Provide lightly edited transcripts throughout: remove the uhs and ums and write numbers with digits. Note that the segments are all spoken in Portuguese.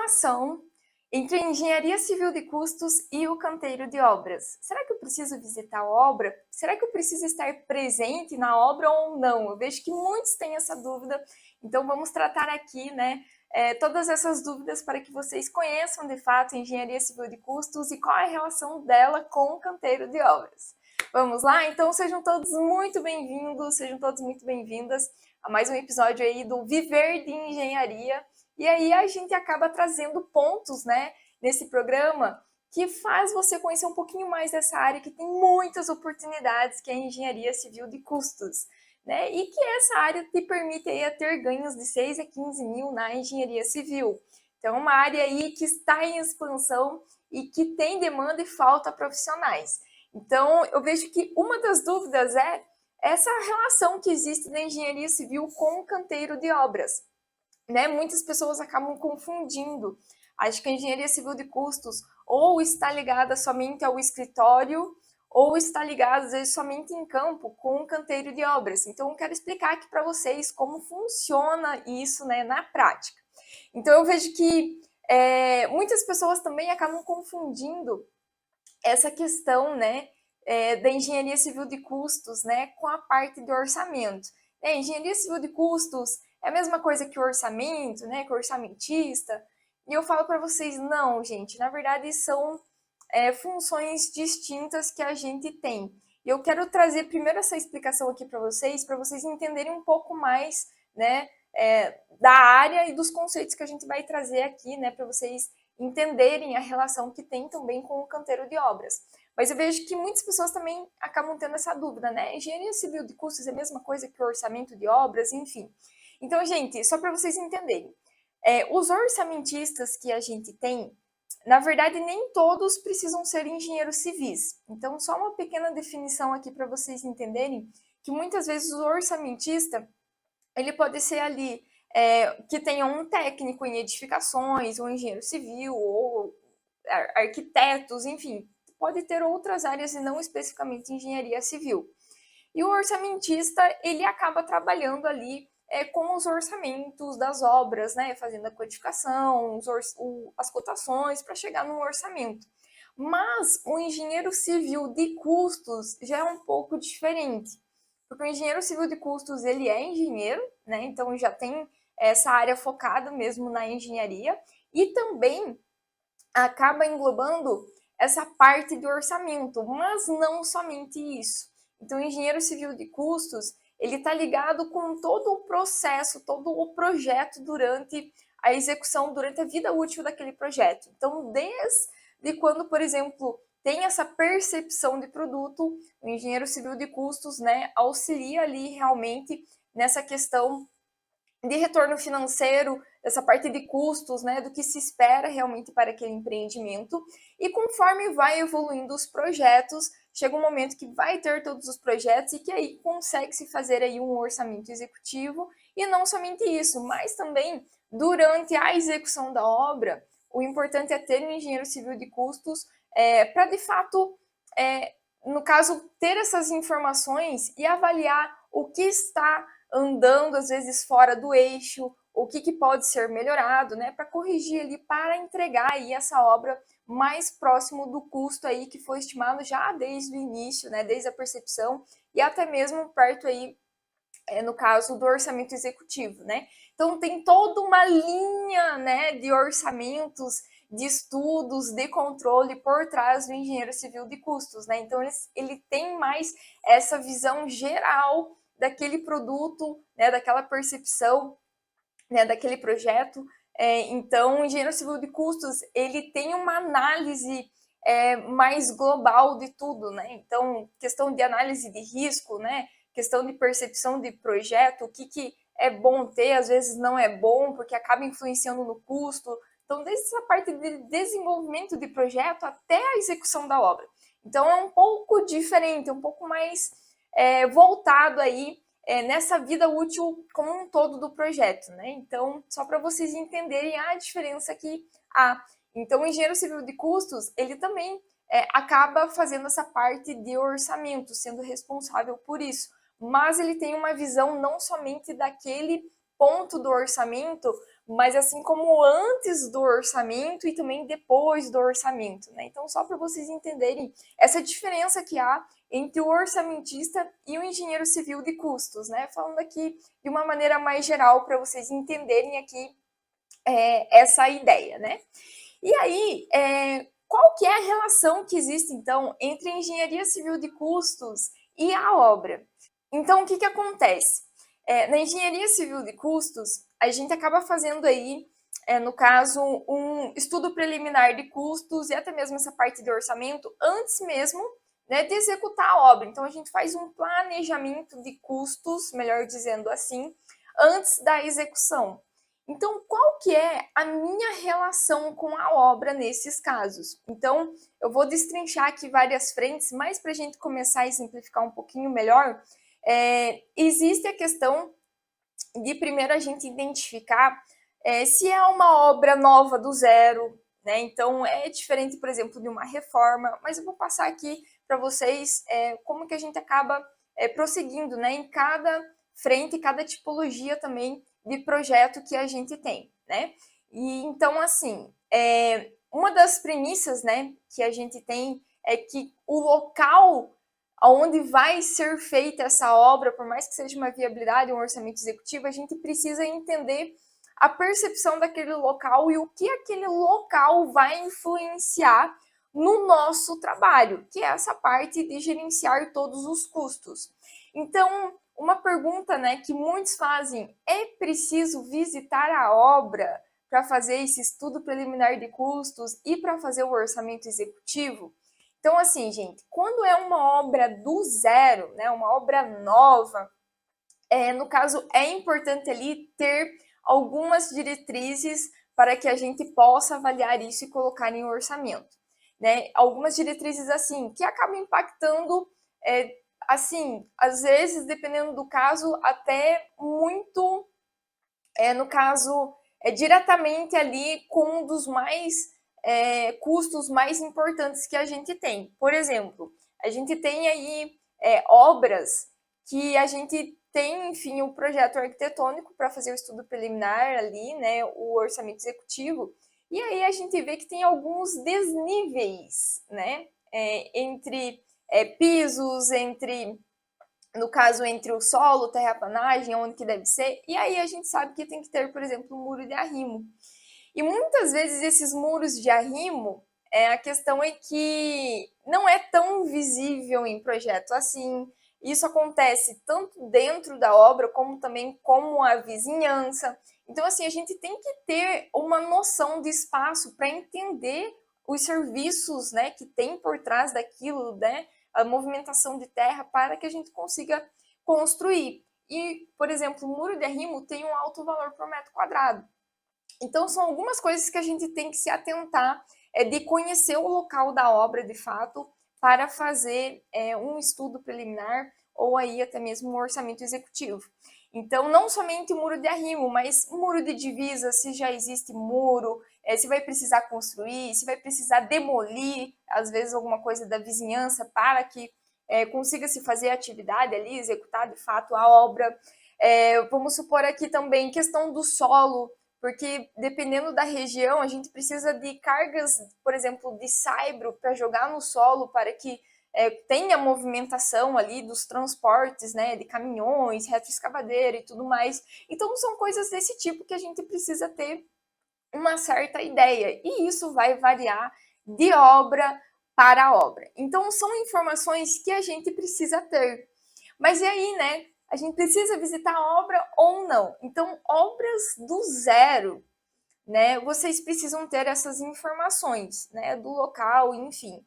relação entre a engenharia civil de custos e o canteiro de obras? Será que eu preciso visitar a obra? Será que eu preciso estar presente na obra ou não? Eu vejo que muitos têm essa dúvida, então vamos tratar aqui, né, todas essas dúvidas para que vocês conheçam de fato a engenharia civil de custos e qual é a relação dela com o canteiro de obras. Vamos lá? Então sejam todos muito bem-vindos, sejam todos muito bem-vindas a mais um episódio aí do Viver de Engenharia. E aí a gente acaba trazendo pontos, né, nesse programa que faz você conhecer um pouquinho mais dessa área que tem muitas oportunidades, que é a engenharia civil de custos, né? E que essa área te permite aí a ter ganhos de 6 a 15 mil na engenharia civil. Então, é uma área aí que está em expansão e que tem demanda e falta profissionais. Então, eu vejo que uma das dúvidas é essa relação que existe na engenharia civil com o canteiro de obras. Né? Muitas pessoas acabam confundindo. Acho que a engenharia civil de custos ou está ligada somente ao escritório ou está ligada, às vezes, somente em campo com o canteiro de obras. Então, eu quero explicar aqui para vocês como funciona isso, né, na prática. Então, eu vejo que muitas pessoas também acabam confundindo essa questão, né, da engenharia civil de custos, né, com a parte de orçamento. Engenharia civil de custos é a mesma coisa que o orçamento, né, que o orçamentista. E eu falo para vocês, não, gente, na verdade são funções distintas que a gente tem. E eu quero trazer primeiro essa explicação aqui para vocês entenderem um pouco mais, né, da área e dos conceitos que a gente vai trazer aqui, né, para vocês entenderem a relação que tem também com o canteiro de obras. Mas eu vejo que muitas pessoas também acabam tendo essa dúvida, né? Engenharia civil de custos é a mesma coisa que o orçamento de obras, enfim. Então, gente, só para vocês entenderem, os orçamentistas que a gente tem, na verdade, nem todos precisam ser engenheiros civis. Então, só uma pequena definição aqui para vocês entenderem que muitas vezes o orçamentista, ele pode ser ali que tenha um técnico em edificações, um engenheiro civil, ou arquitetos, enfim, pode ter outras áreas e não especificamente engenharia civil. E o orçamentista, ele acaba trabalhando ali com os orçamentos das obras, né, fazendo a codificação, as cotações para chegar num orçamento. Mas o engenheiro civil de custos já é um pouco diferente, porque o engenheiro civil de custos, ele é engenheiro, né, então já tem essa área focada mesmo na engenharia, e também acaba englobando essa parte de orçamento, mas não somente isso. Então, o engenheiro civil de custos, ele está ligado com todo o processo, todo o projeto durante a execução, durante a vida útil daquele projeto. Então, desde quando, por exemplo, tem essa percepção de produto, o engenheiro civil de custos, né, auxilia ali realmente nessa questão de retorno financeiro, essa parte de custos, né, do que se espera realmente para aquele empreendimento. E conforme vai evoluindo os projetos, chega um momento que vai ter todos os projetos e que aí consegue se fazer aí um orçamento executivo. E não somente isso, mas também durante a execução da obra, o importante é ter um engenheiro civil de custos para, de fato, no caso, ter essas informações e avaliar o que está andando, às vezes, fora do eixo, o que pode ser melhorado, né, para corrigir ali, para entregar aí essa obra mais próximo do custo aí que foi estimado já desde o início, né, desde a percepção e até mesmo perto aí, no caso do orçamento executivo, né. Então tem toda uma linha, né, de orçamentos, de estudos, de controle por trás do engenheiro civil de custos, né. Então ele tem mais essa visão geral daquele produto, né, daquela percepção, né, daquele projeto. Então, o engenheiro civil de custos, ele tem uma análise mais global de tudo, né? Então, questão de análise de risco, né? Questão de percepção de projeto, o que é bom ter, às vezes não é bom, porque acaba influenciando no custo. Então, desde essa parte de desenvolvimento de projeto até a execução da obra. Então, é um pouco diferente, um pouco mais voltado aí nessa vida útil como um todo do projeto, né? Então, só para vocês entenderem a diferença que há. Então, o engenheiro civil de custos, ele também acaba fazendo essa parte de orçamento, sendo responsável por isso. Mas ele tem uma visão não somente daquele ponto do orçamento, mas assim como antes do orçamento e também depois do orçamento, né? Então, só para vocês entenderem essa diferença que há entre o orçamentista e o engenheiro civil de custos, né? Falando aqui de uma maneira mais geral para vocês entenderem aqui essa ideia, né? E aí, qual que é a relação que existe, então, entre a engenharia civil de custos e a obra? Então, o que acontece? Na engenharia civil de custos, a gente acaba fazendo aí, no caso, um estudo preliminar de custos e até mesmo essa parte de orçamento antes mesmo, né, de executar a obra. Então, a gente faz um planejamento de custos, melhor dizendo assim, antes da execução. Então, qual que é a minha relação com a obra nesses casos? Então, eu vou destrinchar aqui várias frentes, mas para a gente começar a simplificar um pouquinho melhor, existe a questão de primeiro a gente identificar se é uma obra nova do zero, né? Então, é diferente, por exemplo, de uma reforma, mas eu vou passar aqui para vocês como que a gente acaba prosseguindo, né, em cada frente, cada tipologia também de projeto que a gente tem, né? E então, assim, uma das premissas, né, que a gente tem é que o local onde vai ser feita essa obra, por mais que seja uma viabilidade, um orçamento executivo, a gente precisa entender a percepção daquele local e o que aquele local vai influenciar no nosso trabalho, que é essa parte de gerenciar todos os custos. Então, uma pergunta, né, que muitos fazem, é preciso visitar a obra para fazer esse estudo preliminar de custos e para fazer o orçamento executivo? Então, assim, gente, quando é uma obra do zero, né, uma obra nova, no caso, é importante ali ter algumas diretrizes para que a gente possa avaliar isso e colocar em orçamento, né? Algumas diretrizes, assim, que acabam impactando, assim, às vezes, dependendo do caso, até muito, no caso, diretamente ali com um dos custos mais importantes que a gente tem. Por exemplo, a gente tem aí obras que a gente tem, enfim, o projeto arquitetônico para fazer o estudo preliminar ali, né, o orçamento executivo, e aí a gente vê que tem alguns desníveis, né, entre pisos, no caso, entre o solo, terraplanagem, onde que deve ser, e aí a gente sabe que tem que ter, por exemplo, um muro de arrimo. E muitas vezes esses muros de arrimo, a questão é que não é tão visível em projeto assim. Isso acontece tanto dentro da obra, como também com a vizinhança. Então, assim, a gente tem que ter uma noção de espaço para entender os serviços, né, que tem por trás daquilo, né, a movimentação de terra, para que a gente consiga construir. E, por exemplo, o muro de arrimo tem um alto valor por metro quadrado. Então, são algumas coisas que a gente tem que se atentar, de conhecer o local da obra de fato, para fazer um estudo preliminar ou aí até mesmo um orçamento executivo. Então, não somente o muro de arrimo, mas muro de divisa, se já existe muro, se vai precisar construir, se vai precisar demolir, às vezes, alguma coisa da vizinhança para que consiga se fazer a atividade ali, executar de fato a obra. Vamos supor aqui também questão do solo, porque dependendo da região, a gente precisa de cargas, por exemplo, de saibro para jogar no solo para que tenha movimentação ali dos transportes, né, de caminhões, retroescavadeira e tudo mais. Então, são coisas desse tipo que a gente precisa ter uma certa ideia, e isso vai variar de obra para obra. Então, são informações que a gente precisa ter. Mas e aí, né? A gente precisa visitar a obra ou não? Então, obras do zero, né? Vocês precisam ter essas informações, né? Do local, enfim.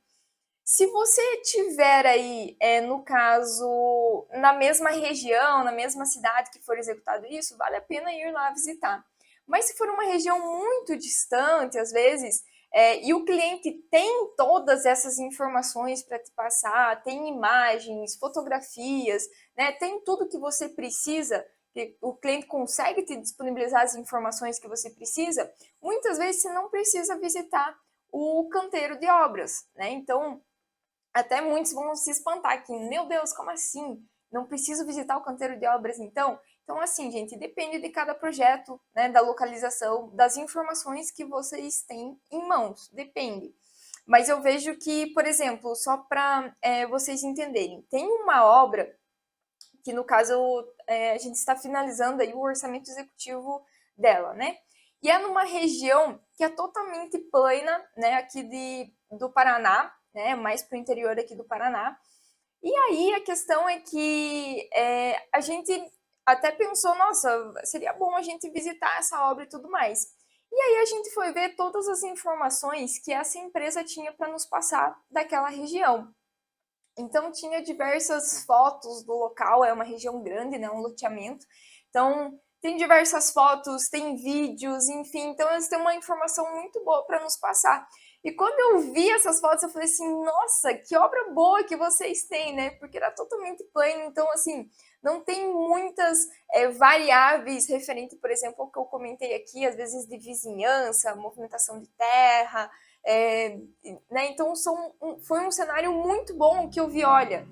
Se você tiver aí, no caso, na mesma região, na mesma cidade que for executado isso, vale a pena ir lá visitar. Mas se for uma região muito distante, às vezes, e o cliente tem todas essas informações para te passar, tem imagens, fotografias, né, tem tudo que você precisa, que o cliente consegue te disponibilizar as informações que você precisa, muitas vezes você não precisa visitar o canteiro de obras, né? Então, até muitos vão se espantar aqui, meu Deus, como assim? Não preciso visitar o canteiro de obras então? Então, assim, gente, depende de cada projeto, né, da localização, das informações que vocês têm em mãos, depende. Mas eu vejo que, por exemplo, só para vocês entenderem, tem uma obra que, no caso, a gente está finalizando aí o orçamento executivo dela, né? E é numa região que é totalmente plana, né, aqui do Paraná, né, mais para o interior aqui do Paraná. E aí a questão é que a gente até pensou, nossa, seria bom a gente visitar essa obra e tudo mais. E aí a gente foi ver todas as informações que essa empresa tinha para nos passar daquela região. Então tinha diversas fotos do local, é uma região grande, né, um loteamento. Então tem diversas fotos, tem vídeos, enfim, então eles têm uma informação muito boa para nos passar. E quando eu vi essas fotos, eu falei assim, nossa, que obra boa que vocês têm, né? Porque era totalmente plano, então assim, não tem muitas variáveis referente, por exemplo, ao que eu comentei aqui, às vezes de vizinhança, movimentação de terra, né? Então foi um cenário muito bom que eu vi, olha,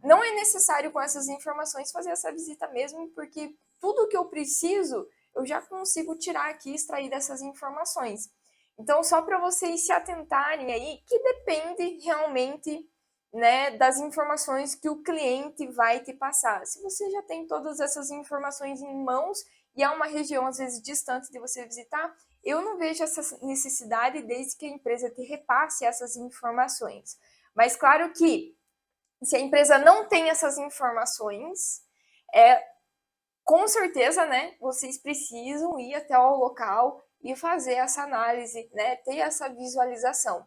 não é necessário com essas informações fazer essa visita mesmo, porque tudo que eu preciso eu já consigo tirar aqui e extrair dessas informações. Então, só para vocês se atentarem aí, que depende realmente, né, das informações que o cliente vai te passar. Se você já tem todas essas informações em mãos e é uma região às vezes distante de você visitar, eu não vejo essa necessidade desde que a empresa te repasse essas informações. Mas claro que se a empresa não tem essas informações, com certeza, né, vocês precisam ir até o local e fazer essa análise, né, ter essa visualização.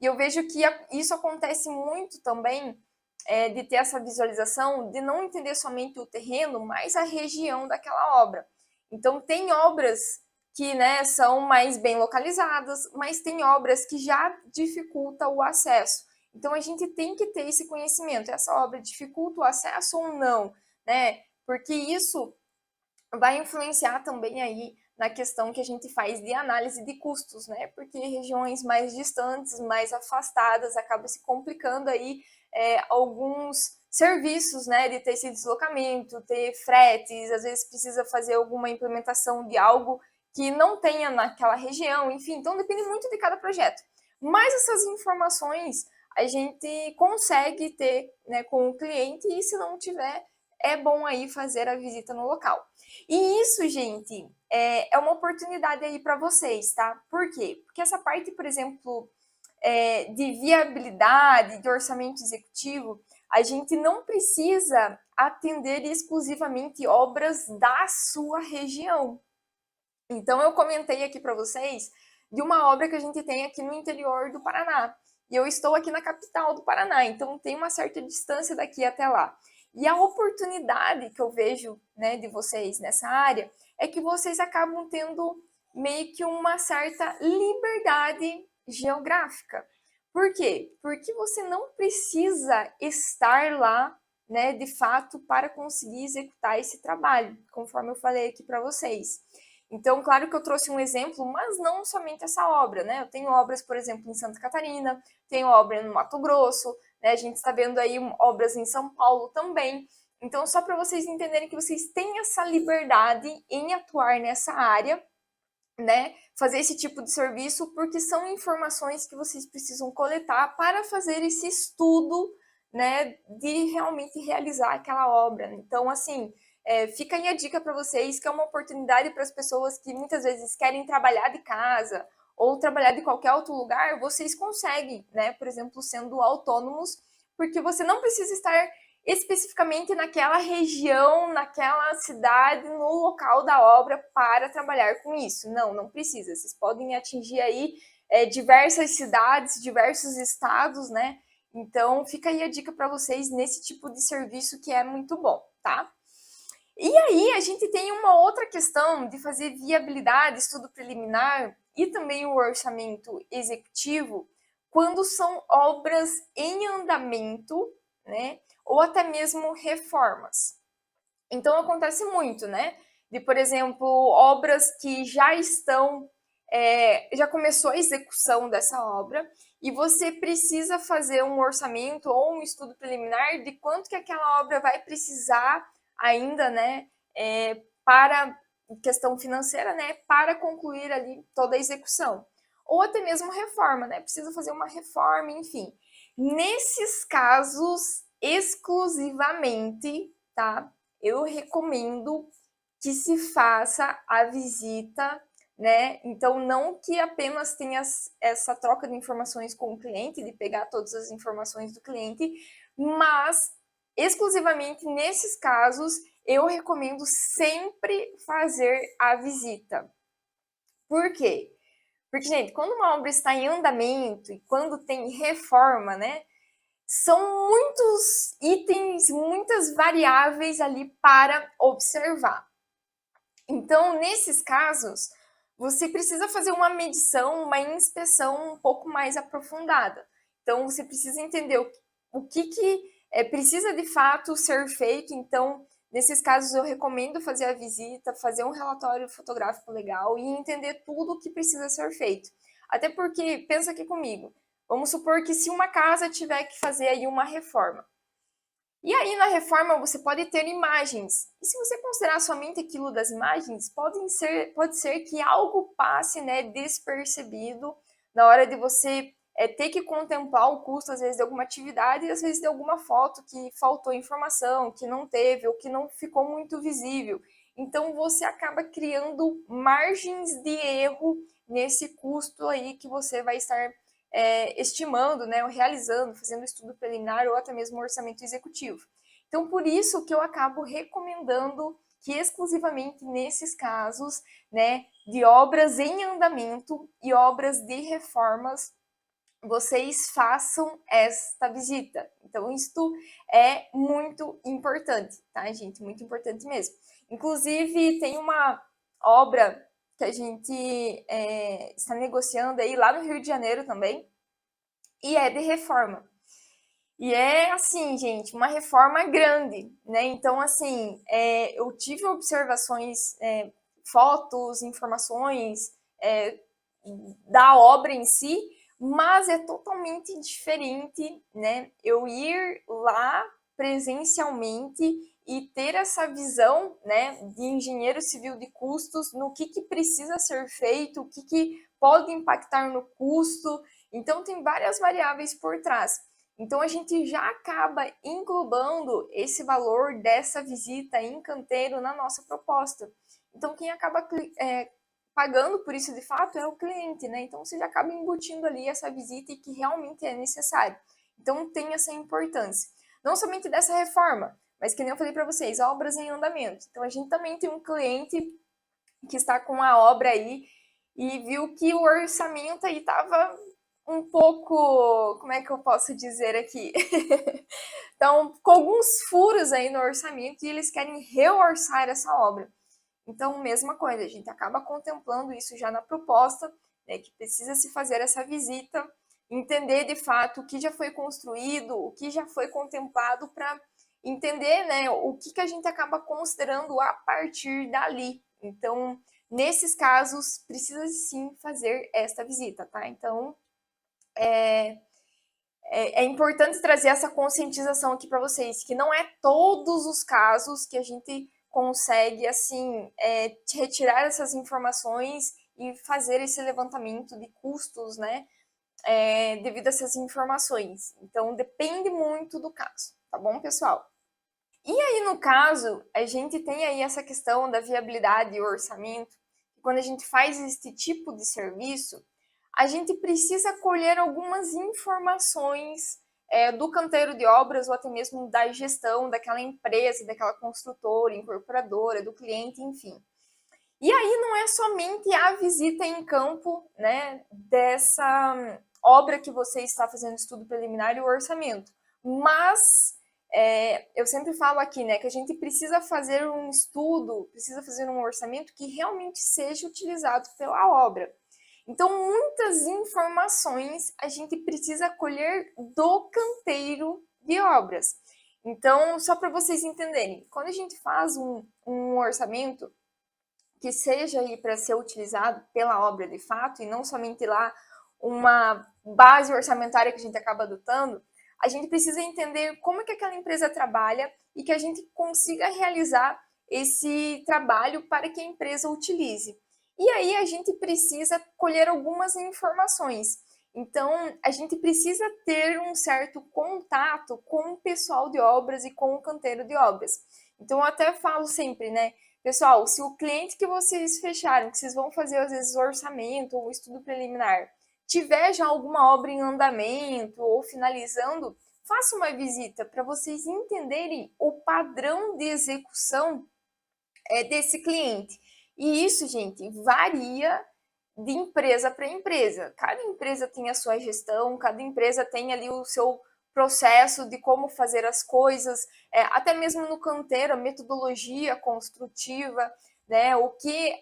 E eu vejo que isso acontece muito também, de ter essa visualização, de não entender somente o terreno, mas a região daquela obra. Então, tem obras que, né, são mais bem localizadas, mas tem obras que já dificultam o acesso. Então, a gente tem que ter esse conhecimento. Essa obra dificulta o acesso ou não, né? Porque isso vai influenciar também aí na questão que a gente faz de análise de custos, né? Porque regiões mais distantes, mais afastadas, acaba se complicando aí alguns serviços, né? De ter esse deslocamento, ter fretes, às vezes precisa fazer alguma implementação de algo que não tenha naquela região, enfim, então depende muito de cada projeto. Mas essas informações a gente consegue ter, né, com o cliente, e se não tiver, é bom aí fazer a visita no local. E isso, gente, é uma oportunidade aí para vocês, tá? Por quê? Porque essa parte, por exemplo, de viabilidade, de orçamento executivo, a gente não precisa atender exclusivamente obras da sua região. Então, eu comentei aqui para vocês de uma obra que a gente tem aqui no interior do Paraná. E eu estou aqui na capital do Paraná, então tem uma certa distância daqui até lá. E a oportunidade que eu vejo, né, de vocês nessa área é que vocês acabam tendo meio que uma certa liberdade geográfica. Por quê? Porque você não precisa estar lá, né, de fato, para conseguir executar esse trabalho, conforme eu falei aqui para vocês. Então, claro que eu trouxe um exemplo, mas não somente essa obra, né? Eu tenho obras, por exemplo, em Santa Catarina, tenho obra no Mato Grosso, né? A gente está vendo aí obras em São Paulo também. Então, só para vocês entenderem que vocês têm essa liberdade em atuar nessa área, né? Fazer esse tipo de serviço, porque são informações que vocês precisam coletar para fazer esse estudo, né? De realmente realizar aquela obra. Então, assim, fica aí a dica para vocês, que é uma oportunidade para as pessoas que muitas vezes querem trabalhar de casa ou trabalhar de qualquer outro lugar, vocês conseguem, né? Por exemplo, sendo autônomos, porque você não precisa estar especificamente naquela região, naquela cidade, no local da obra para trabalhar com isso. Não, não precisa. Vocês podem atingir aí diversas cidades, diversos estados, né? Então, fica aí a dica para vocês nesse tipo de serviço que é muito bom, tá? E aí, a gente tem uma outra questão de fazer viabilidade, estudo preliminar e também o orçamento executivo quando são obras em andamento, né? Ou até mesmo reformas. Então, acontece muito, né? De, por exemplo, obras que já estão, já começou a execução dessa obra e você precisa fazer um orçamento ou um estudo preliminar de quanto que aquela obra vai precisar ainda, né, para questão financeira, né, para concluir ali toda a execução. Ou até mesmo reforma, né, precisa fazer uma reforma, enfim. Nesses casos, exclusivamente, tá, eu recomendo que se faça a visita, né? Então, não que apenas tenha essa troca de informações com o cliente, de pegar todas as informações do cliente, mas exclusivamente nesses casos eu recomendo sempre fazer a visita. Por quê? Porque, gente, quando uma obra está em andamento e quando tem reforma, né? São muitos itens, muitas variáveis ali para observar. Então, nesses casos, você precisa fazer uma medição, uma inspeção um pouco mais aprofundada. Então, você precisa entender o que precisa de fato ser feito. Então, nesses casos, eu recomendo fazer a visita, fazer um relatório fotográfico legal e entender tudo o que precisa ser feito. Até porque, pensa aqui comigo, vamos supor que se uma casa tiver que fazer aí uma reforma, e aí, na reforma, você pode ter imagens. E se você considerar somente aquilo das imagens, pode ser que algo passe, né, despercebido na hora de você ter que contemplar o custo, às vezes, de alguma atividade e, às vezes, de alguma foto que faltou informação, que não teve ou que não ficou muito visível. Então, você acaba criando margens de erro nesse custo aí que você vai estar estimando, né, ou realizando, fazendo estudo preliminar ou até mesmo orçamento executivo. Então, por isso que eu acabo recomendando que exclusivamente nesses casos, né, de obras em andamento e obras de reformas, vocês façam esta visita. Então, isto é muito importante, tá, gente? Muito importante mesmo. Inclusive, tem uma obra que a gente está negociando aí lá no Rio de Janeiro também, e é de reforma. E é assim, gente, uma reforma grande, né? Então, assim, eu tive observações, fotos, informações da obra em si, mas é totalmente diferente, né? Eu ir lá presencialmente e ter essa visão, né, de engenheiro civil de custos, no que precisa ser feito, o que pode impactar no custo. Então, tem várias variáveis por trás. Então, a gente já acaba englobando esse valor dessa visita em canteiro na nossa proposta. Então, quem acaba pagando por isso de fato é o cliente, né? Então, você já acaba embutindo ali essa visita e que realmente é necessário. Então, tem essa importância. Não somente dessa reforma, mas que nem eu falei para vocês, obras em andamento. Então, a gente também tem um cliente que está com a obra aí e viu que o orçamento aí estava um pouco, como é que eu posso dizer aqui? Então, com alguns furos aí no orçamento e eles querem reorçar essa obra. Então, mesma coisa, a gente acaba contemplando isso já na proposta, né, que precisa se fazer essa visita, entender de fato o que já foi construído, o que já foi contemplado para entender, né, o que a gente acaba considerando a partir dali. Então, nesses casos, precisa sim fazer esta visita, tá? Então, é importante trazer essa conscientização aqui para vocês, que não é todos os casos que a gente consegue, assim, retirar essas informações e fazer esse levantamento de custos, né, devido a essas informações. Então, depende muito do caso, tá bom, pessoal? E aí, no caso, a gente tem aí essa questão da viabilidade e orçamento. Quando a gente faz este tipo de serviço, a gente precisa colher algumas informações do canteiro de obras ou até mesmo da gestão daquela empresa, daquela construtora, incorporadora, do cliente, enfim. E aí não é somente a visita em campo, né, dessa obra que você está fazendo estudo preliminar e o orçamento, mas eu sempre falo aqui, né, que a gente precisa fazer um estudo, precisa fazer um orçamento que realmente seja utilizado pela obra. Então, muitas informações a gente precisa colher do canteiro de obras. Então, só para vocês entenderem, quando a gente faz um orçamento que seja aí para ser utilizado pela obra de fato, e não somente lá uma base orçamentária que a gente acaba adotando, a gente precisa entender como é que aquela empresa trabalha e que a gente consiga realizar esse trabalho para que a empresa utilize. E aí a gente precisa colher algumas informações. Então, a gente precisa ter um certo contato com o pessoal de obras e com o canteiro de obras. Então, eu até falo sempre, né? Pessoal, se o cliente que vocês fecharam, que vocês vão fazer às vezes o orçamento ou o estudo preliminar, tiver já alguma obra em andamento ou finalizando, faça uma visita para vocês entenderem o padrão de execução desse cliente. E isso, gente, varia de empresa para empresa. Cada empresa tem a sua gestão, cada empresa tem ali o seu processo de como fazer as coisas, até mesmo no canteiro, a metodologia construtiva, né, o que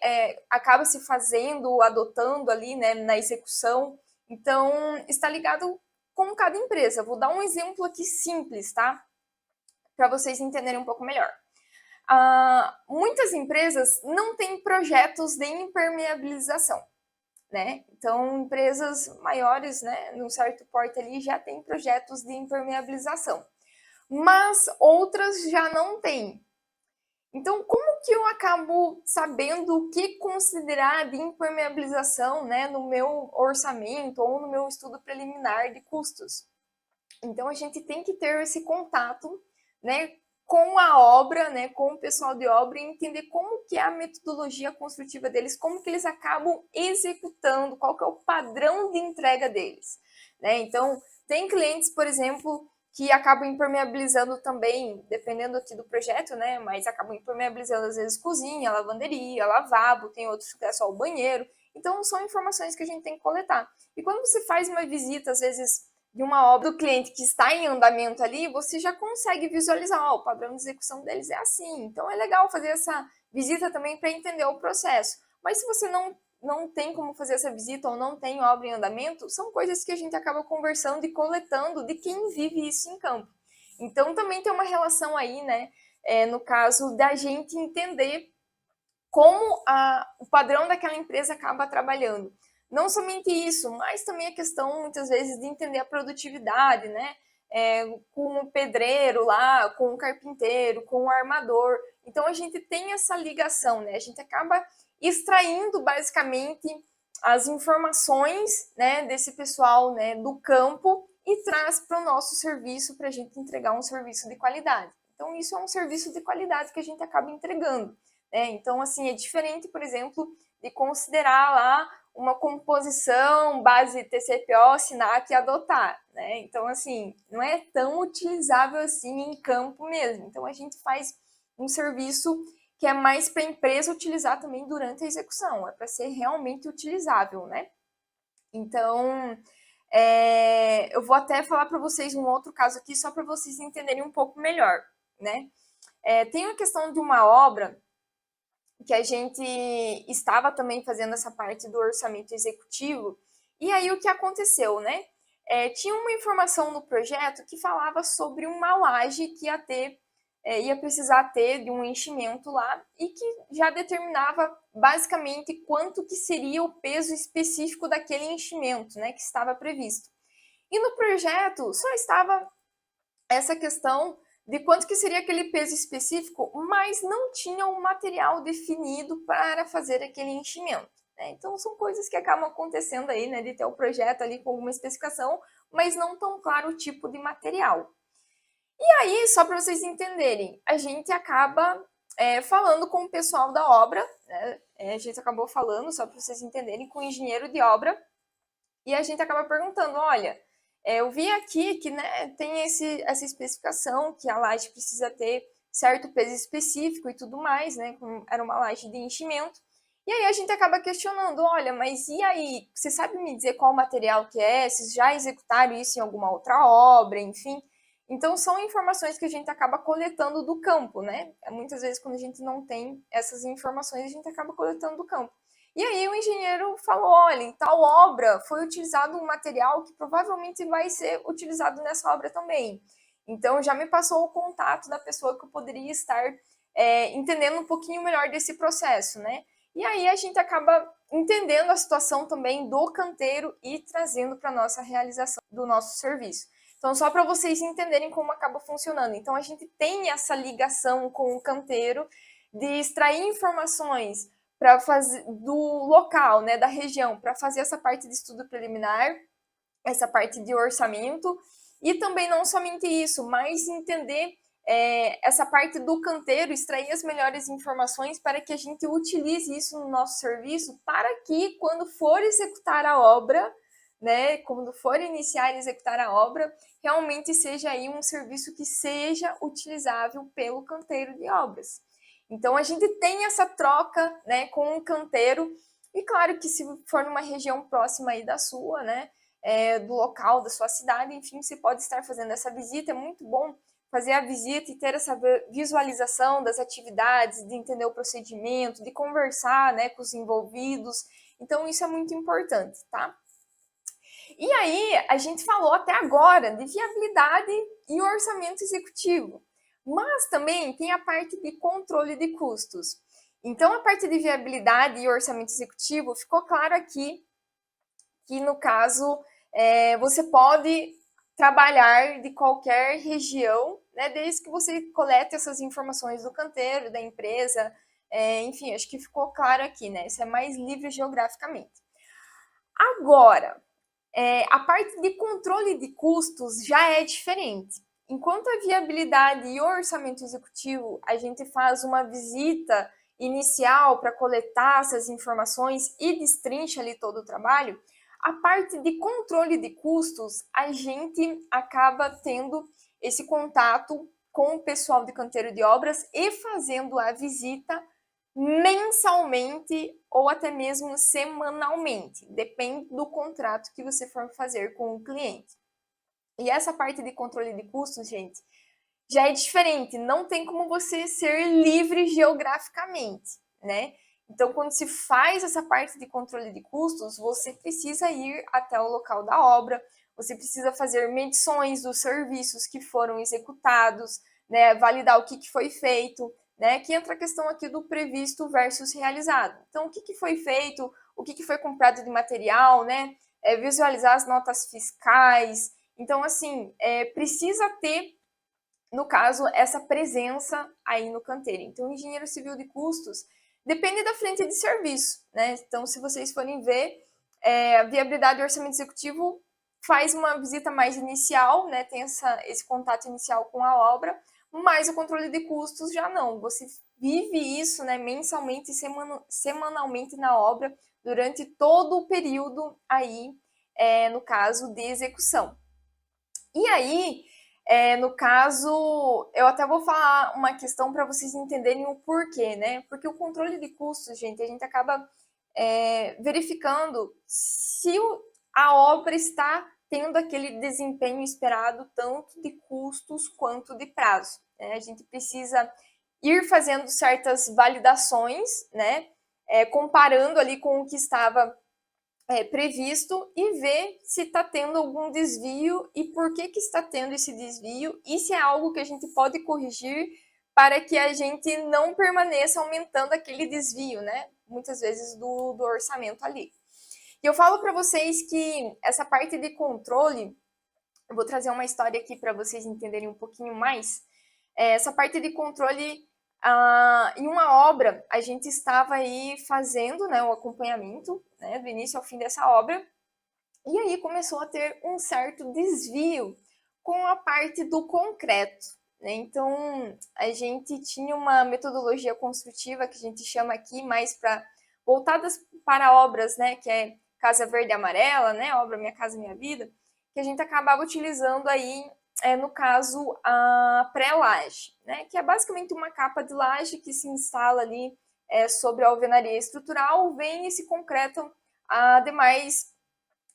acaba se fazendo, adotando ali, né, na execução. Então, está ligado com cada empresa. Vou dar um exemplo aqui simples, tá? Para vocês entenderem um pouco melhor. Muitas empresas não têm projetos de impermeabilização, né? Então, empresas maiores, né, num certo porte ali, já têm projetos de impermeabilização, mas outras já não têm. Então, como que eu acabo sabendo o que considerar de impermeabilização, né, no meu orçamento ou no meu estudo preliminar de custos? Então, a gente tem que ter esse contato, né, com a obra, né, com o pessoal de obra e entender como que é a metodologia construtiva deles, como que eles acabam executando, qual que é o padrão de entrega deles, né? Então, tem clientes, por exemplo, que acabam impermeabilizando também, dependendo aqui do projeto, né, mas acabam impermeabilizando às vezes cozinha, lavanderia, lavabo, tem outros que é só o banheiro. Então, são informações que a gente tem que coletar. E quando você faz uma visita, às vezes de uma obra do cliente que está em andamento ali, você já consegue visualizar, o padrão de execução deles é assim. Então é legal fazer essa visita também para entender o processo. Mas se você não tem como fazer essa visita ou não tem obra em andamento, são coisas que a gente acaba conversando e coletando de quem vive isso em campo. Então também tem uma relação aí, né, no caso da gente entender como o padrão daquela empresa acaba trabalhando. Não somente isso, mas também a questão, muitas vezes, de entender a produtividade, né? Com o pedreiro lá, com o carpinteiro, com o armador. Então, a gente tem essa ligação, né? A gente acaba extraindo, basicamente, as informações, né, desse pessoal, né, do campo e traz para o nosso serviço para a gente entregar um serviço de qualidade. Então, isso é um serviço de qualidade que a gente acaba entregando. Então, assim, é diferente, por exemplo, de considerar lá uma composição base TCPO, SINAC e adotar, né? Então, assim, não é tão utilizável assim em campo mesmo. Então, a gente faz um serviço que é mais para a empresa utilizar também durante a execução, é para ser realmente utilizável, né? Então, eu vou até falar para vocês um outro caso aqui, só para vocês entenderem um pouco melhor, né? Tem a questão de uma obra que a gente estava também fazendo essa parte do orçamento executivo. E aí o que aconteceu, né? Tinha uma informação no projeto que falava sobre uma laje que ia precisar ter de um enchimento lá e que já determinava basicamente quanto que seria o peso específico daquele enchimento, né, que estava previsto. E no projeto só estava essa questão de quanto que seria aquele peso específico, mas não tinha um material definido para fazer aquele enchimento, né? Então são coisas que acabam acontecendo aí, né, de ter o projeto ali com alguma especificação, mas não tão claro o tipo de material. E aí, só para vocês entenderem, a gente acaba falando com o pessoal da obra, né? A gente acabou falando, só para vocês entenderem, com o engenheiro de obra, e a gente acaba perguntando, olha, eu vi aqui que, né, tem essa especificação que a laje precisa ter certo peso específico e tudo mais, né? Era uma laje de enchimento. E aí a gente acaba questionando, olha, mas e aí? Você sabe me dizer qual material que é? Vocês já executaram isso em alguma outra obra, enfim? Então são informações que a gente acaba coletando do campo, né? Muitas vezes quando a gente não tem essas informações, a gente acaba coletando do campo. E aí o engenheiro falou, olha, em tal obra foi utilizado um material que provavelmente vai ser utilizado nessa obra também. Então já me passou o contato da pessoa que eu poderia estar entendendo um pouquinho melhor desse processo, né? E aí a gente acaba entendendo a situação também do canteiro e trazendo para a nossa realização do nosso serviço. Então, só para vocês entenderem como acaba funcionando. Então, a gente tem essa ligação com o canteiro de extrair informações para fazer do local, né, da região, para fazer essa parte de estudo preliminar, essa parte de orçamento, e também não somente isso, mas entender essa parte do canteiro, extrair as melhores informações para que a gente utilize isso no nosso serviço, para que quando for executar a obra, né, quando for iniciar e executar a obra, realmente seja aí um serviço que seja utilizável pelo canteiro de obras. Então a gente tem essa troca, né, com o canteiro, e claro que se for numa região próxima aí da sua, né, do local, da sua cidade, enfim, você pode estar fazendo essa visita, é muito bom fazer a visita e ter essa visualização das atividades, de entender o procedimento, de conversar, né, com os envolvidos, então isso é muito importante, tá? E aí, a gente falou até agora de viabilidade e orçamento executivo, mas também tem a parte de controle de custos. Então, a parte de viabilidade e orçamento executivo ficou claro aqui que, no caso, você pode trabalhar de qualquer região, né, desde que você colete essas informações do canteiro, da empresa, enfim, acho que ficou claro aqui, né? Isso é mais livre geograficamente. Agora, a parte de controle de custos já é diferente. Enquanto a viabilidade e o orçamento executivo, a gente faz uma visita inicial para coletar essas informações e destrincha ali todo o trabalho, a parte de controle de custos, a gente acaba tendo esse contato com o pessoal de canteiro de obras e fazendo a visita mensalmente ou até mesmo semanalmente, depende do contrato que você for fazer com o cliente. E essa parte de controle de custos, gente, já é diferente, não tem como você ser livre geograficamente, né? Então, quando se faz essa parte de controle de custos, você precisa ir até o local da obra, você precisa fazer medições dos serviços que foram executados, né, validar o que foi feito, né, que entra a questão aqui do previsto versus realizado. Então, o que foi feito, o que foi comprado de material, né, visualizar as notas fiscais. Então, assim, precisa ter, no caso, essa presença aí no canteiro. Então, o engenheiro civil de custos depende da frente de serviço, né? Então, se vocês forem ver, a viabilidade do orçamento executivo faz uma visita mais inicial, né? Tem esse contato inicial com a obra, mas o controle de custos já não. Você vive isso, né, mensalmente e semanalmente na obra durante todo o período aí, no caso de execução. E aí, no caso, eu até vou falar uma questão para vocês entenderem o porquê, né? Porque o controle de custos, gente, a gente acaba verificando se a obra está tendo aquele desempenho esperado, tanto de custos quanto de prazo, né? A gente precisa ir fazendo certas validações, né? Comparando ali com o que estava previsto e ver se está tendo algum desvio e por que está tendo esse desvio e se é algo que a gente pode corrigir para que a gente não permaneça aumentando aquele desvio, né? Muitas vezes do orçamento ali. E eu falo para vocês que essa parte de controle, eu vou trazer uma história aqui para vocês entenderem um pouquinho mais. Essa parte de controle, em uma obra, a gente estava aí fazendo, né, o acompanhamento, né, do início ao fim dessa obra, e aí começou a ter um certo desvio com a parte do concreto, né? Então, a gente tinha uma metodologia construtiva que a gente chama aqui mais para voltadas para obras, né, que é Casa Verde e Amarela, né, obra Minha Casa Minha Vida, que a gente acabava utilizando aí, no caso, a pré-laje, né, que é basicamente uma capa de laje que se instala ali sobre a alvenaria estrutural, vem esse concreto a demais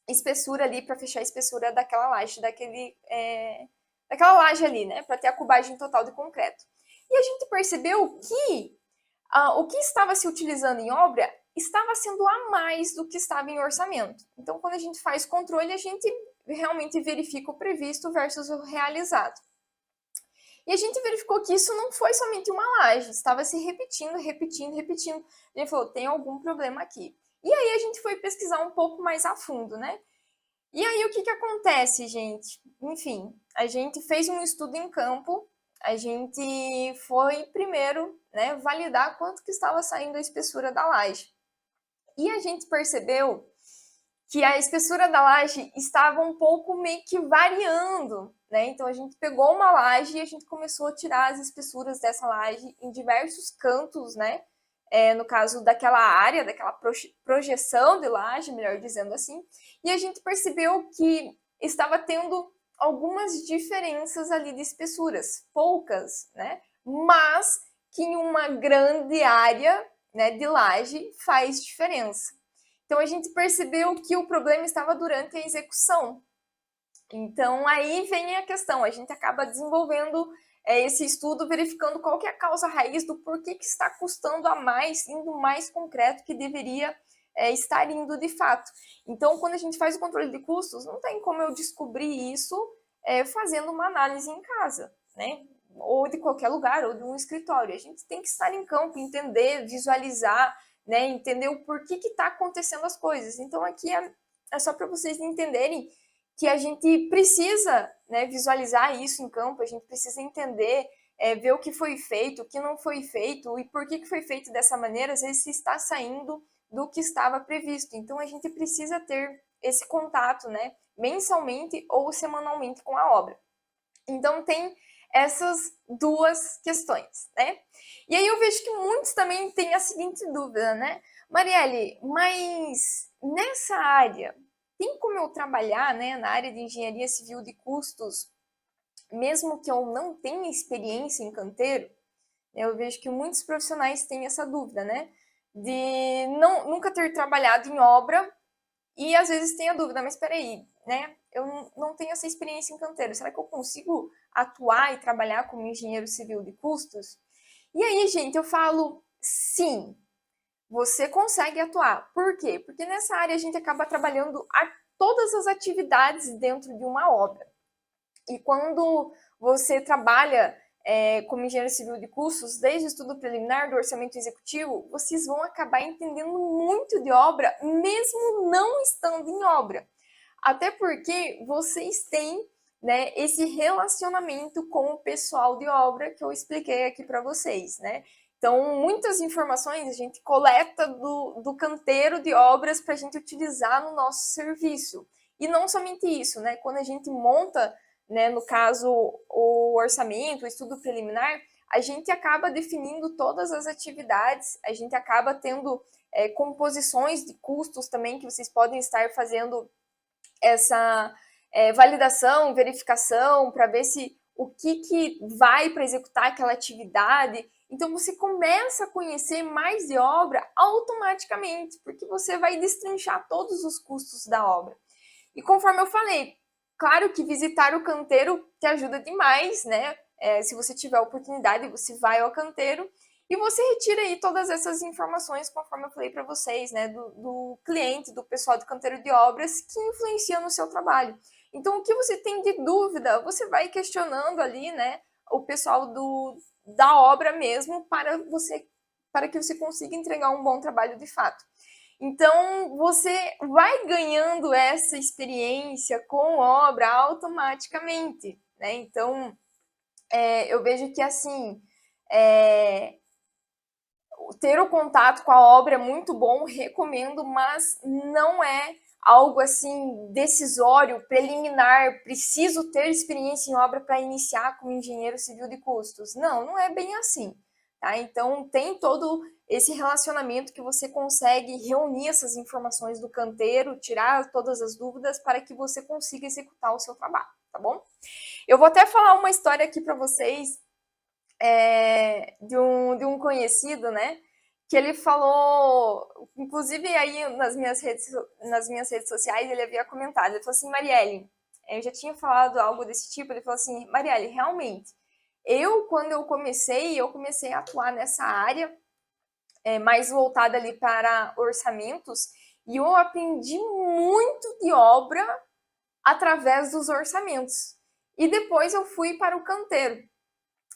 espessura ali para fechar a espessura daquela laje, daquela laje ali, né, para ter a cubagem total de concreto. E a gente percebeu que o que estava se utilizando em obra estava sendo a mais do que estava em orçamento. Então, quando a gente faz controle, a gente realmente verifica o previsto versus o realizado. E a gente verificou que isso não foi somente uma laje, estava se repetindo. A gente falou, tem algum problema aqui. E aí a gente foi pesquisar um pouco mais a fundo, né? E aí o que acontece, gente? Enfim, a gente fez um estudo em campo a gente foi primeiro, né, validar quanto que estava saindo a espessura da laje. E a gente percebeu que a espessura da laje estava um pouco meio que variando, né? Então a gente pegou uma laje e a gente começou a tirar as espessuras dessa laje em diversos cantos, né? No caso daquela área, daquela projeção de laje, melhor dizendo assim, e a gente percebeu que estava tendo algumas diferenças ali de espessuras, poucas, né? Mas que em uma grande área, né, de laje faz diferença. Então a gente percebeu que o problema estava durante a execução. Então aí vem a questão, a gente acaba desenvolvendo esse estudo, verificando qual que é a causa raiz do porquê que está custando a mais, indo mais concreto que deveria estar indo de fato. Então quando a gente faz o controle de custos, não tem como eu descobrir isso fazendo uma análise em casa, né? Ou de qualquer lugar, ou de um escritório. A gente tem que estar em campo, entender, visualizar, né, entender o porquê que está acontecendo as coisas. Então aqui é só para vocês entenderem que a gente precisa, né, visualizar isso em campo, a gente precisa entender, ver o que foi feito, o que não foi feito e por que foi feito dessa maneira, às vezes se está saindo do que estava previsto. Então a gente precisa ter esse contato, né, mensalmente ou semanalmente com a obra. Então tem essas duas questões, né? E aí eu vejo que muitos também têm a seguinte dúvida, né? Marielle, mas nessa área, tem como eu trabalhar, né, na área de engenharia civil de custos, mesmo que eu não tenha experiência em canteiro? Eu vejo que muitos profissionais têm essa dúvida, né? De nunca ter trabalhado em obra e às vezes tem a dúvida, mas espera aí, né? Eu não tenho essa experiência em canteiro. Será que eu consigo atuar e trabalhar como engenheiro civil de custos? E aí, gente, eu falo sim, você consegue atuar. Por quê? Porque nessa área a gente acaba trabalhando todas as atividades dentro de uma obra. E quando você trabalha como engenheiro civil de custos, desde o estudo preliminar do orçamento executivo, vocês vão acabar entendendo muito de obra, mesmo não estando em obra. Até porque vocês têm, né, esse relacionamento com o pessoal de obra que eu expliquei aqui para vocês, né? Então, muitas informações a gente coleta do canteiro de obras para a gente utilizar no nosso serviço. E não somente isso, né? Quando a gente monta, né, no caso, o orçamento, o estudo preliminar, a gente acaba definindo todas as atividades, a gente acaba tendo composições de custos também que vocês podem estar fazendo essa validação, verificação, para ver se o que vai para executar aquela atividade. Então você começa a conhecer mais de obra automaticamente, porque você vai destrinchar todos os custos da obra. E conforme eu falei, claro que visitar o canteiro te ajuda demais, né? Se você tiver a oportunidade, você vai ao canteiro e você retira aí todas essas informações, conforme eu falei para vocês, né? Do cliente, do pessoal do canteiro de obras, que influencia no seu trabalho. Então, o que você tem de dúvida, você vai questionando ali, né? O pessoal da obra mesmo, para que você consiga entregar um bom trabalho de fato. Então, você vai ganhando essa experiência com obra automaticamente, né? Então, eu vejo que, assim, ter o contato com a obra é muito bom, recomendo, mas não é algo, assim, decisório, preliminar, preciso ter experiência em obra para iniciar como engenheiro civil de custos. Não, não é bem assim, tá? Então, tem todo esse relacionamento que você consegue reunir essas informações do canteiro, tirar todas as dúvidas para que você consiga executar o seu trabalho, tá bom? Eu vou até falar uma história aqui para vocês de um conhecido, né? Que ele falou, inclusive aí nas minhas redes sociais, ele havia comentado, ele falou assim, Marielle, eu já tinha falado algo desse tipo, ele falou assim, Marielle, realmente, quando eu comecei a atuar nessa área, mais voltada ali para orçamentos, e eu aprendi muito de obra através dos orçamentos. E depois eu fui para o canteiro.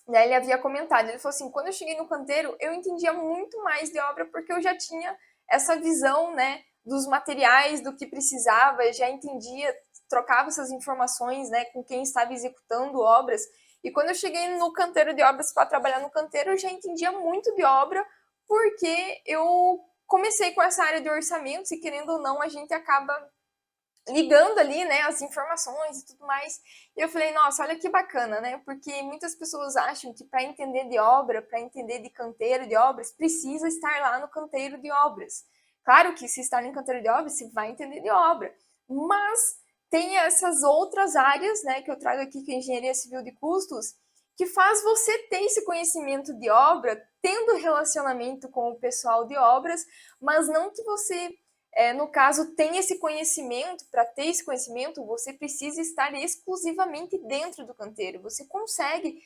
E aí ele havia comentado, ele falou assim, quando eu cheguei no canteiro, eu entendia muito mais de obra, porque eu já tinha essa visão, né, dos materiais, do que precisava, eu já entendia, trocava essas informações, né, com quem estava executando obras. E quando eu cheguei no canteiro de obras para trabalhar no canteiro, eu já entendia muito de obra, porque eu comecei com essa área de orçamentos e, querendo ou não, a gente acaba ligando ali, né, as informações e tudo mais. E eu falei, nossa, olha que bacana, né? Porque muitas pessoas acham que para entender de obra, para entender de canteiro de obras, precisa estar lá no canteiro de obras. Claro que se estar no canteiro de obras, você vai entender de obra, mas tem essas outras áreas, né, que eu trago aqui, que é engenharia civil de custos, que faz você ter esse conhecimento de obra, tendo relacionamento com o pessoal de obras, mas não que você no caso, tem esse conhecimento. Para ter esse conhecimento, você precisa estar exclusivamente dentro do canteiro. Você consegue,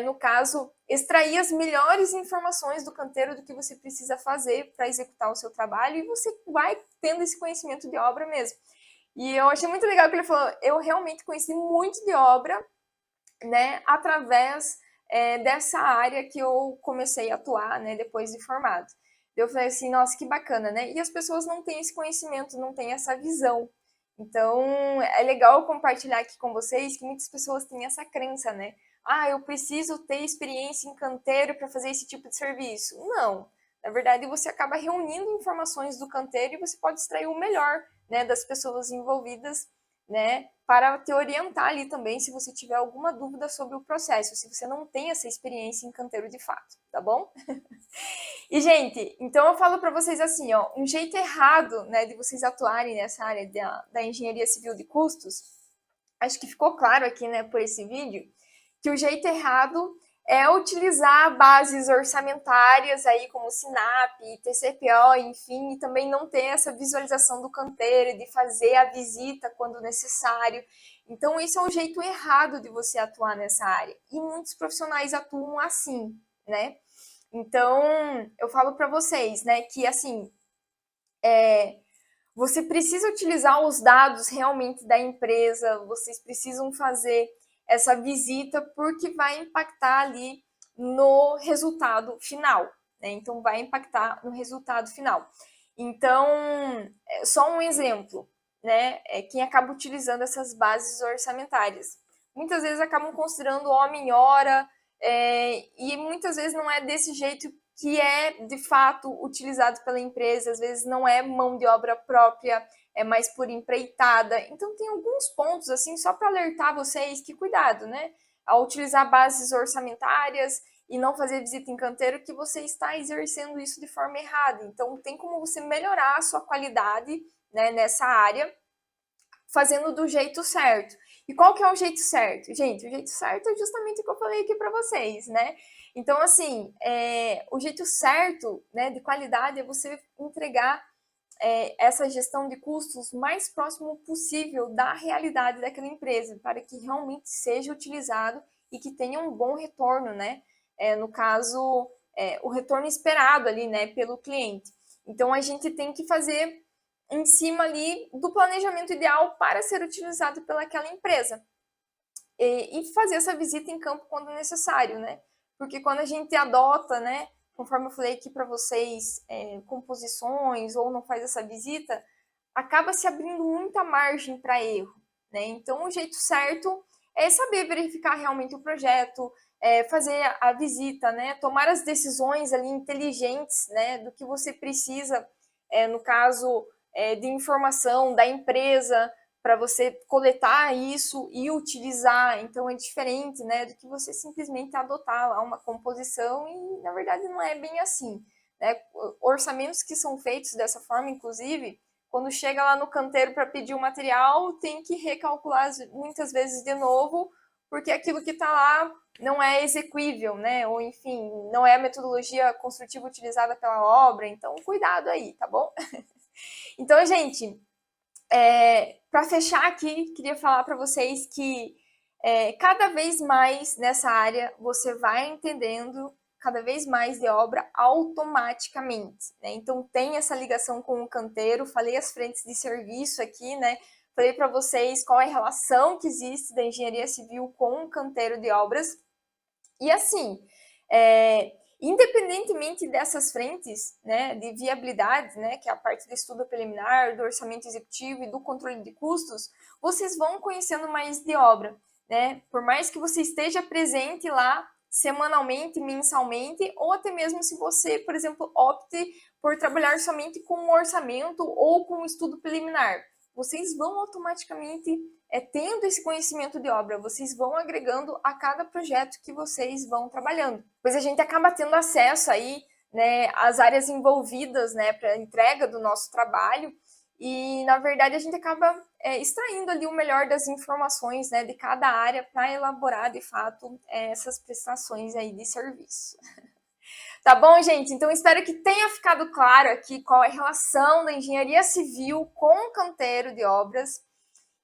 no caso, extrair as melhores informações do canteiro do que você precisa fazer para executar o seu trabalho, e você vai tendo esse conhecimento de obra mesmo. E eu achei muito legal que ele falou, eu realmente conheci muito de obra, né, através dessa área que eu comecei a atuar, né, depois de formado. Eu falei assim, nossa, que bacana, né? E as pessoas não têm esse conhecimento, não têm essa visão. Então, é legal compartilhar aqui com vocês que muitas pessoas têm essa crença, né? Ah, eu preciso ter experiência em canteiro para fazer esse tipo de serviço. Não. Na verdade, você acaba reunindo informações do canteiro e você pode extrair o melhor, né, das pessoas envolvidas, né, para te orientar ali também se você tiver alguma dúvida sobre o processo, se você não tem essa experiência em canteiro de fato, tá bom? E, gente, então eu falo para vocês assim, ó, um jeito errado, né, de vocês atuarem nessa área da engenharia civil de custos, acho que ficou claro aqui, né, por esse vídeo, que o jeito errado é utilizar bases orçamentárias aí como SINAP, TCPO, enfim, e também não ter essa visualização do canteiro, de fazer a visita quando necessário. Então, isso é um jeito errado de você atuar nessa área. E muitos profissionais atuam assim, né? Então, eu falo para vocês, né, que assim, você precisa utilizar os dados realmente da empresa, vocês precisam fazer essa visita porque vai impactar ali no resultado final, né? Então, vai impactar no resultado final. Então, só um exemplo, né? Quem acaba utilizando essas bases orçamentárias. Muitas vezes acabam considerando homem-hora, e muitas vezes não é desse jeito que é de fato utilizado pela empresa, às vezes não é mão de obra própria, é mais por empreitada. Então tem alguns pontos assim só para alertar vocês que cuidado, né? Ao utilizar bases orçamentárias e não fazer visita em canteiro, que você está exercendo isso de forma errada. Então tem como você melhorar a sua qualidade, né, nessa área, fazendo do jeito certo. E qual que é o jeito certo? Gente, o jeito certo é justamente o que eu falei aqui para vocês, né? Então, assim, o jeito certo, né, de qualidade é você entregar essa gestão de custos mais próximo possível da realidade daquela empresa, para que realmente seja utilizado e que tenha um bom retorno, né? No caso, o retorno esperado ali, né, pelo cliente. Então, a gente tem que fazer em cima ali do planejamento ideal para ser utilizado pelaquela empresa. E fazer essa visita em campo quando necessário, né? Porque quando a gente adota, né, conforme eu falei aqui para vocês, composições ou não faz essa visita, acaba se abrindo muita margem para erro, né? Então, o jeito certo é saber verificar realmente o projeto, fazer a visita, né? Tomar as decisões ali inteligentes, né? Do que você precisa, no caso de informação da empresa, para você coletar isso e utilizar. Então é diferente, né, do que você simplesmente adotar lá uma composição e na verdade não é bem assim, né? Orçamentos que são feitos dessa forma, inclusive, quando chega lá no canteiro para pedir o material, tem que recalcular muitas vezes de novo, porque aquilo que está lá não é execuível, né? Ou enfim, não é a metodologia construtiva utilizada pela obra. Então, cuidado aí, tá bom? Então, gente, para fechar aqui, queria falar para vocês que cada vez mais nessa área você vai entendendo cada vez mais de obra automaticamente, né? Então tem essa ligação com o canteiro, falei as frentes de serviço aqui, né? Falei para vocês qual é a relação que existe da engenharia civil com o canteiro de obras. E assim, independentemente dessas frentes, né, de viabilidade, né, que é a parte do estudo preliminar, do orçamento executivo e do controle de custos, vocês vão conhecendo mais de obra, né? Por mais que você esteja presente lá semanalmente, mensalmente, ou até mesmo se você, por exemplo, opte por trabalhar somente com um orçamento ou com um estudo preliminar. Vocês vão automaticamente, tendo esse conhecimento de obra, vocês vão agregando a cada projeto que vocês vão trabalhando. Pois a gente acaba tendo acesso aí, né, às áreas envolvidas, né, para a entrega do nosso trabalho, e na verdade a gente acaba extraindo ali o melhor das informações, né, de cada área para elaborar de fato essas prestações aí de serviço. Tá bom, gente? Então espero que tenha ficado claro aqui qual é a relação da engenharia civil com o canteiro de obras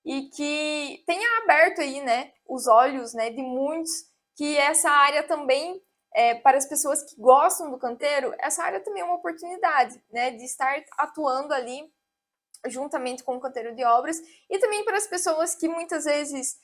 e que tenha aberto aí, né, os olhos, né, de muitos, que essa área também, para as pessoas que gostam do canteiro, essa área também é uma oportunidade, né, de estar atuando ali juntamente com o canteiro de obras, e também para as pessoas que muitas vezes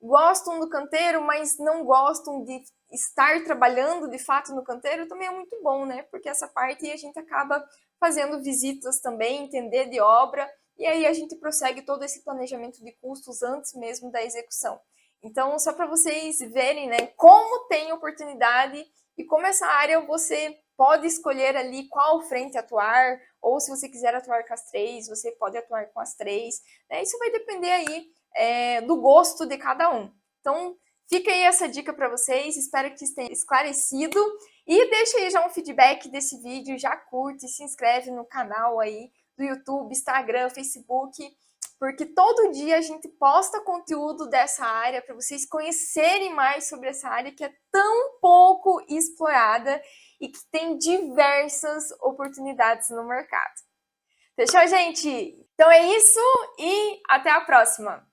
gostam do canteiro, mas não gostam de estar trabalhando de fato no canteiro, também é muito bom, né? Porque essa parte a gente acaba fazendo visitas também, entender de obra, e aí a gente prossegue todo esse planejamento de custos antes mesmo da execução. Então, só para vocês verem, né, como tem oportunidade e como essa área você pode escolher ali qual frente atuar, ou se você quiser atuar com as três, você pode atuar com as três, né? Isso vai depender aí do gosto de cada um. Então, fica aí essa dica para vocês, espero que tenha esclarecido, e deixa aí já um feedback desse vídeo, já curte, se inscreve no canal aí do YouTube, Instagram, Facebook, porque todo dia a gente posta conteúdo dessa área para vocês conhecerem mais sobre essa área que é tão pouco explorada e que tem diversas oportunidades no mercado. Fechou, gente? Então é isso e até a próxima!